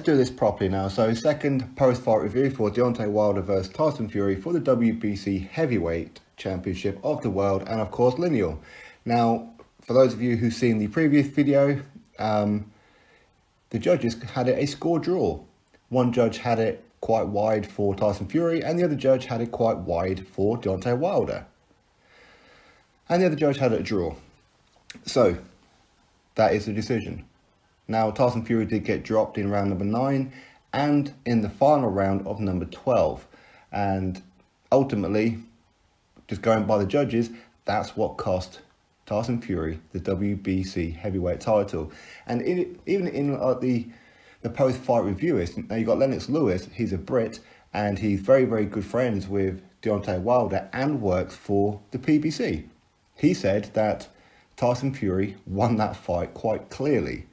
let's do this properly now. So second post-fight review for Deontay Wilder versus Tyson Fury for the WBC Heavyweight Championship of the World, and of course lineal. Now, for those of you who've seen the previous video, the judges had it a score draw. One judge had it quite wide for Tyson Fury, and the other judge had it quite wide for Deontay Wilder. And the other judge had it a draw. So, that is the decision. Now, Tyson Fury did get dropped in round number 9 and in the final round of number 12. And ultimately, just going by the judges, that's what cost Tyson Fury the WBC heavyweight title. And even in the post-fight reviewers, now you've got Lennox Lewis, he's a Brit, and he's very, very good friends with Deontay Wilder and works for the PBC. He said that Tyson Fury won that fight quite clearly.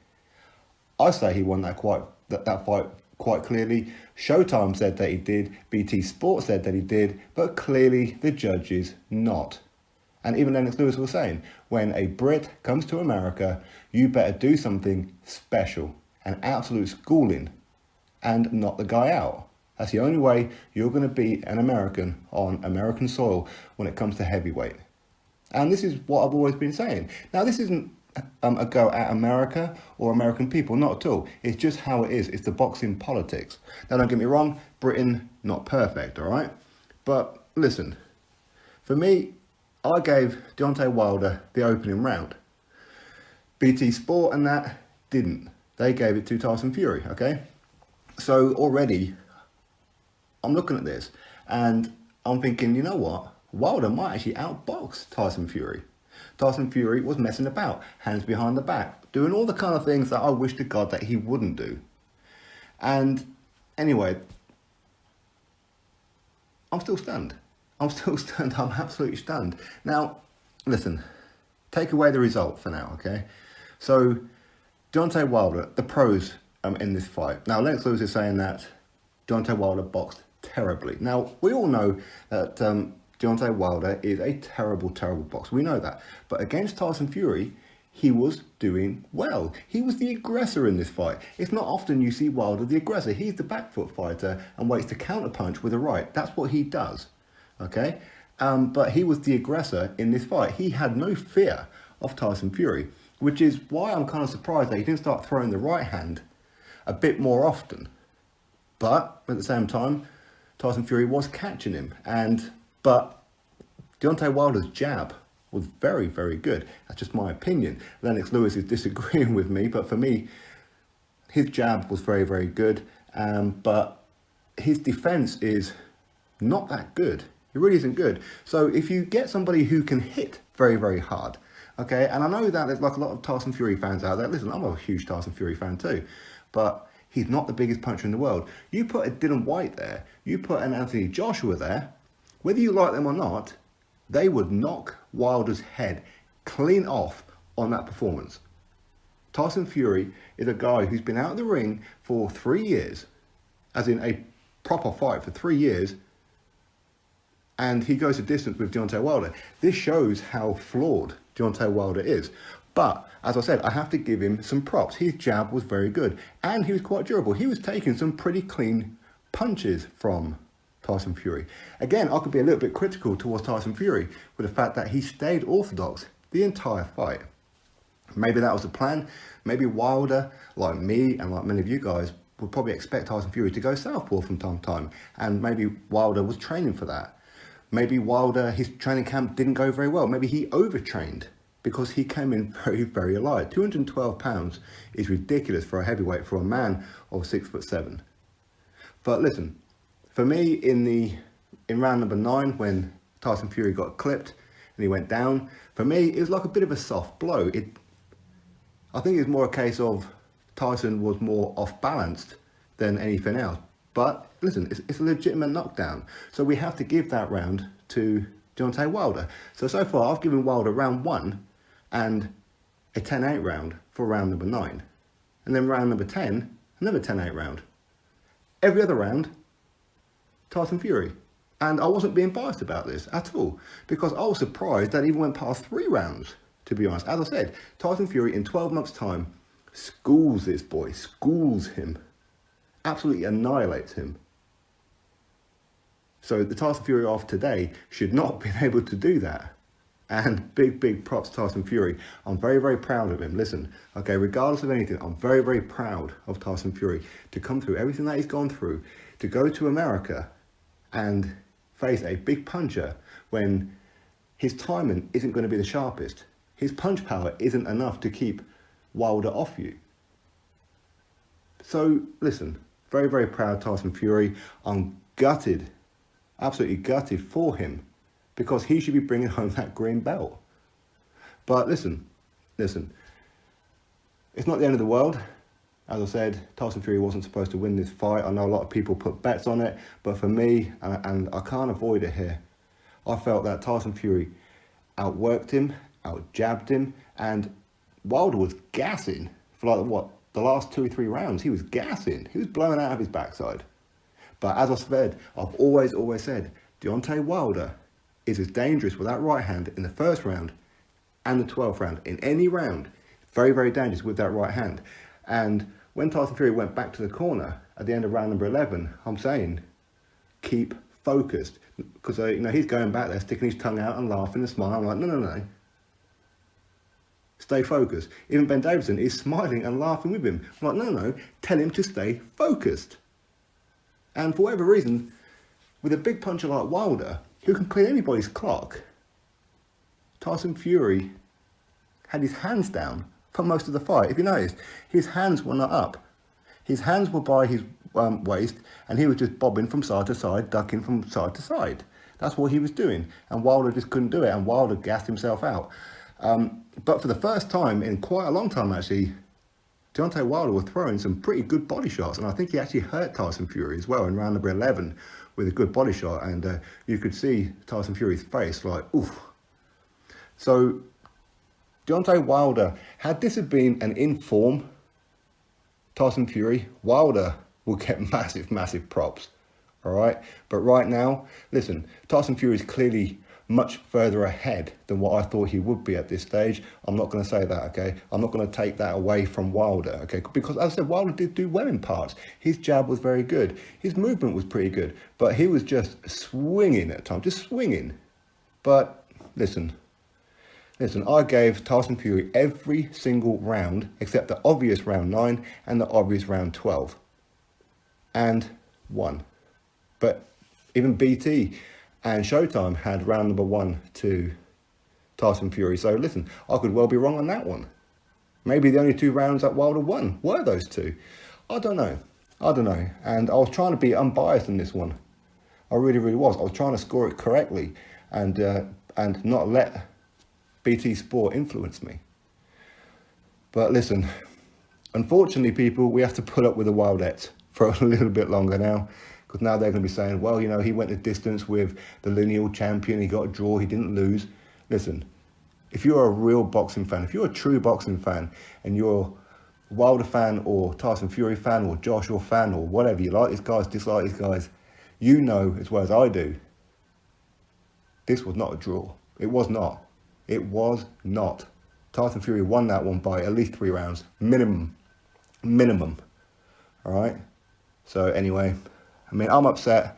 I say he won that fight quite clearly. Showtime said that he did. BT Sport said that he did. But clearly the judges not. And even Lennox Lewis was saying, when a Brit comes to America, you better do something special. An absolute schooling. And knock the guy out. That's the only way you're going to beat an American on American soil when it comes to heavyweight. And this is what I've always been saying. Now, this isn't a go at America or American people, not at all. It's just how it is. It's the boxing politics. Now, don't get me wrong, Britain, not perfect, all right? But listen, for me, I gave Deontay Wilder the opening round. BT Sport and that didn't. They gave it to Tyson Fury, okay? So already, I'm looking at this and I'm thinking, you know what? Wilder might actually outbox Tyson Fury. Tyson Fury was messing about, hands behind the back, doing all the kind of things that I wish to God that he wouldn't do. And anyway, I'm still stunned. I'm absolutely stunned. Now, listen, take away the result for now, okay? So, Deontay Wilder, the pros in this fight. Now, Lennox Lewis is saying that Deontay Wilder boxed terribly. Now, we all know that Deontay Wilder is a terrible, terrible boxer. We know that. But against Tyson Fury, he was doing well. He was the aggressor in this fight. It's not often you see Wilder the aggressor. He's the back foot fighter and waits to counterpunch with a right. That's what he does. Okay? But he was the aggressor in this fight. He had no fear of Tyson Fury, which is why I'm kind of surprised that he didn't start throwing the right hand a bit more often. But at the same time, Tyson Fury was catching him. But Deontay Wilder's jab was very, very good. That's just my opinion. Lennox Lewis is disagreeing with me, but for me, his jab was very, very good. But his defense is not that good. It really isn't good. So if you get somebody who can hit very, very hard, okay, and I know that there's like a lot of Tyson Fury fans out there. Listen, I'm a huge Tyson Fury fan too, but he's not the biggest puncher in the world. You put a Dylan White there, you put an Anthony Joshua there, whether you like them or not, they would knock Wilder's head clean off on that performance. Tyson Fury is a guy who's been out of the ring for 3 years, as in a proper fight for 3 years, and he goes a distance with Deontay Wilder. This shows how flawed Deontay Wilder is. But, as I said, I have to give him some props. His jab was very good, and he was quite durable. He was taking some pretty clean punches from Tyson Fury. Again, I could be a little bit critical towards Tyson Fury with the fact that he stayed orthodox the entire fight. Maybe that was the plan. Maybe Wilder, like me and like many of you guys, would probably expect Tyson Fury to go southpaw from time to time. And maybe Wilder was training for that. Maybe Wilder, his training camp didn't go very well. Maybe he overtrained because he came in very, very light. 212 pounds is ridiculous for a heavyweight, for a man of 6'7". But listen, for me, in round number 9, when Tyson Fury got clipped and he went down, for me, it was like a bit of a soft blow. I think it's more a case of Tyson was more off-balanced than anything else. But listen, it's a legitimate knockdown. So we have to give that round to Deontay Wilder. So far, I've given Wilder round 1 and a 10-8 round for round number 9. And then round number 10, another 10-8 round. Every other round, Tyson Fury. And I wasn't being biased about this at all, because I was surprised that it even went past 3 rounds, to be honest. As I said, Tyson Fury in 12 months' time schools this boy, schools him. absolutely annihilates him. So the Tyson Fury of today should not have been able to do that. And big props to Tyson Fury. I'm very proud of him. Listen, okay, regardless of anything, I'm very proud of Tyson Fury to come through everything that he's gone through, to go to America and face a big puncher when his timing isn't going to be the sharpest. His punch power isn't enough to keep Wilder off you. So listen, very proud of Tyson Fury. I'm gutted, absolutely gutted for him, because he should be bringing home that green belt. But listen, it's not the end of the world. As I said, Tyson Fury wasn't supposed to win this fight. I know a lot of people put bets on it, but for me, and I can't avoid it here, I felt that Tyson Fury outworked him, outjabbed him, and Wilder was gassing for the last 2 or 3 rounds. He was gassing. He was blowing out of his backside. But as I said, I've always said, Deontay Wilder is as dangerous with that right hand in the first round and the 12th round. In any round, very dangerous with that right hand. And when Tyson Fury went back to the corner at the end of round number 11, I'm saying, keep focused. Because he's going back there, sticking his tongue out and laughing and smiling. I'm like, no. Stay focused. Even Ben Davison is smiling and laughing with him. I'm like, no, tell him to stay focused. And for whatever reason, with a big puncher like Wilder, who can clear anybody's clock, Tyson Fury had his hands down for most of the fight. If you noticed, his hands were not up. His hands were by his waist, and he was just bobbing from side to side, ducking from side to side. That's what he was doing, and Wilder just couldn't do it, and Wilder gassed himself out. But for the first time in quite a long time, actually, Deontay Wilder was throwing some pretty good body shots, and I think he actually hurt Tyson Fury as well in round number 11 with a good body shot, and you could see Tyson Fury's face like, oof. So Deontay Wilder, had this have been an in-form Tyson Fury, Wilder would get massive props, all right? But right now, listen, Tyson Fury is clearly much further ahead than what I thought he would be at this stage. I'm not going to say that, okay? I'm not going to take that away from Wilder, okay? Because as I said, Wilder did do well in parts. His jab was very good. His movement was pretty good, but he was just swinging at times, just swinging. But listen, I gave Tyson Fury every single round except the obvious round 9 and the obvious round 12, and won. But even BT and Showtime had round number 1 to Tyson Fury. So listen, I could well be wrong on that one. Maybe the only 2 rounds that Wilder won were those 2. I don't know. And I was trying to be unbiased in this one. I really was. I was trying to score it correctly and not let BT Sport influence me. But listen, unfortunately, people, we have to put up with the Wildettes for a little bit longer now. Because now they're going to be saying, well, he went the distance with the lineal champion, he got a draw, he didn't lose. Listen, if you're a real boxing fan, if you're a true boxing fan, and you're a Wilder fan or Tyson Fury fan or Joshua fan or whatever, you like these guys, dislike these guys, you know as well as I do, this was not a draw. It was not. Tyson Fury won that one by at least 3 rounds, minimum. All right? So anyway, I'm upset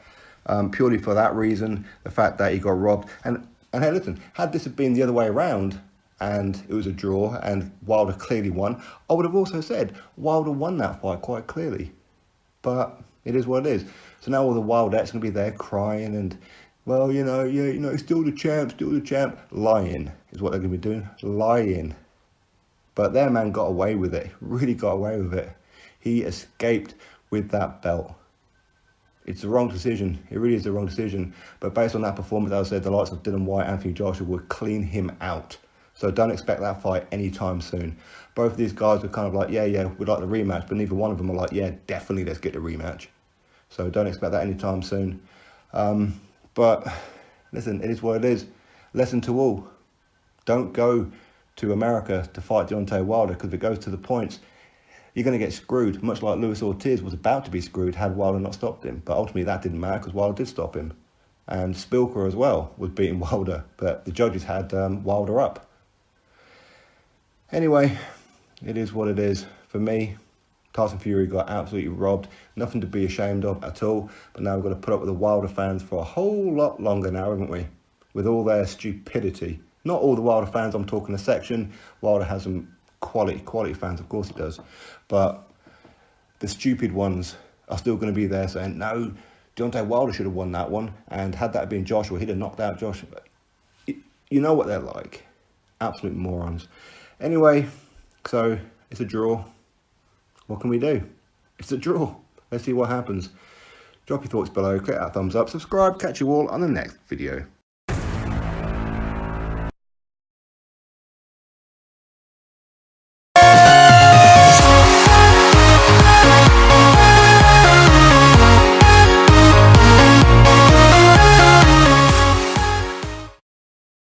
purely for that reason, the fact that he got robbed. And hey, listen, had this have been the other way around and it was a draw and Wilder clearly won, I would have also said Wilder won that fight quite clearly. But it is what it is. So now all the Wildettes are going to be there crying and, well, still the champ. Lying is what they're going to be doing, lying. But their man got away with it, really got away with it. He escaped with that belt. It's the wrong decision. It really is the wrong decision. But based on that performance, as I said, the likes of Dylan White, Anthony Joshua would clean him out. So don't expect that fight anytime soon. Both of these guys are kind of like, yeah, we'd like the rematch, but neither one of them are like, yeah, definitely let's get the rematch. So don't expect that anytime soon. But listen, it is what it is. Lesson to all. Don't go to America to fight Deontay Wilder, because if it goes to the points, you're going to get screwed, much like Luis Ortiz was about to be screwed had Wilder not stopped him. But ultimately that didn't matter because Wilder did stop him. And Spilker as well was beating Wilder, but the judges had Wilder up. Anyway, it is what it is. For me, Tyson Fury got absolutely robbed. Nothing to be ashamed of at all. But now we've got to put up with the Wilder fans for a whole lot longer now, haven't we? With all their stupidity. Not all the Wilder fans, I'm talking a section. Wilder has some quality fans, of course he does. But the stupid ones are still going to be there saying, no, Deontay Wilder should have won that one. And had that been Joshua, he'd have knocked out Joshua. You know what they're like. Absolute morons. Anyway, so it's a draw. What can we do? It's a draw. Let's see what happens. Drop your thoughts below, click that thumbs up, subscribe, catch you all on the next video.